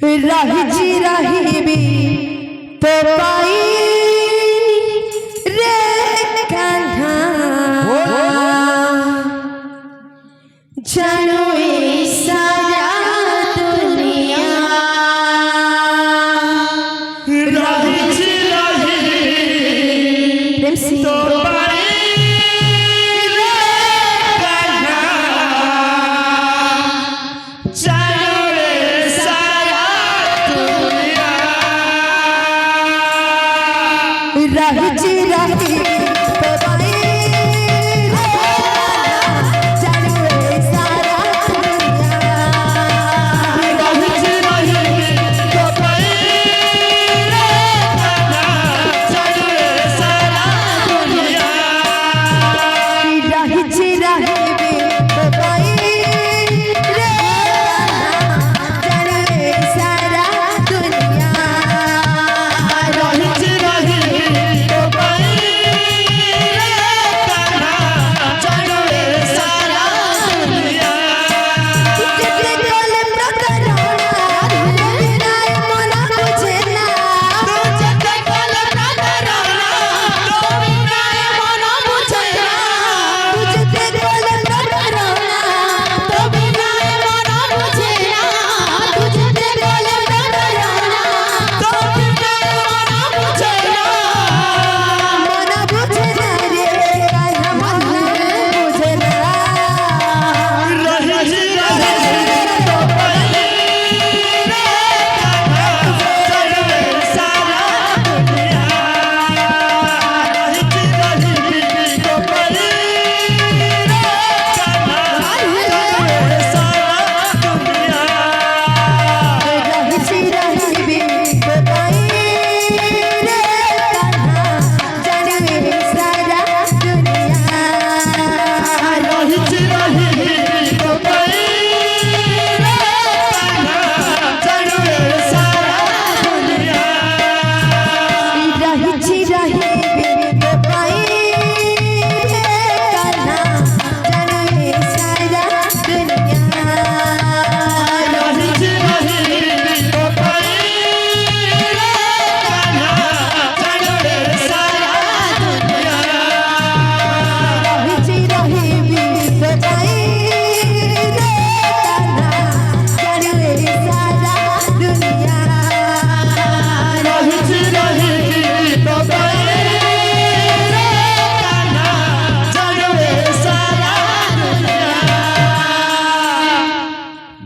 রাহিজি রাহিবি তো পাই রে কান্হা জানো এই সারা দুনিয়া রাহিজি রাহিবি তো পাই রে কান্হা জানো এই সারা দুনিয়া রাহিজি রাহিবি তো পাই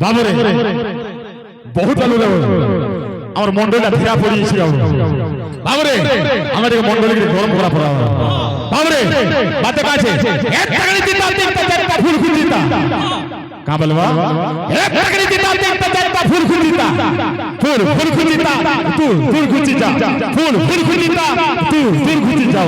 বাবুরে বহুত আলু আমার মন্ডলটা ফিরা পড়িয়েছিল বাবুরে আমাদের মন্ডলকে গরম করা পড়া বাবুরে বাতে কাছে এক টাকা দিতা তিনটা চারটা ফুল খুল দিতা কা বলবা এক টাকা দিতা তিনটা চারটা ফুল খুল দিতা ফুল খুল দিতা তুই ফুল খুল দিতা ফুল খুল দিতা তুই খুল দিতা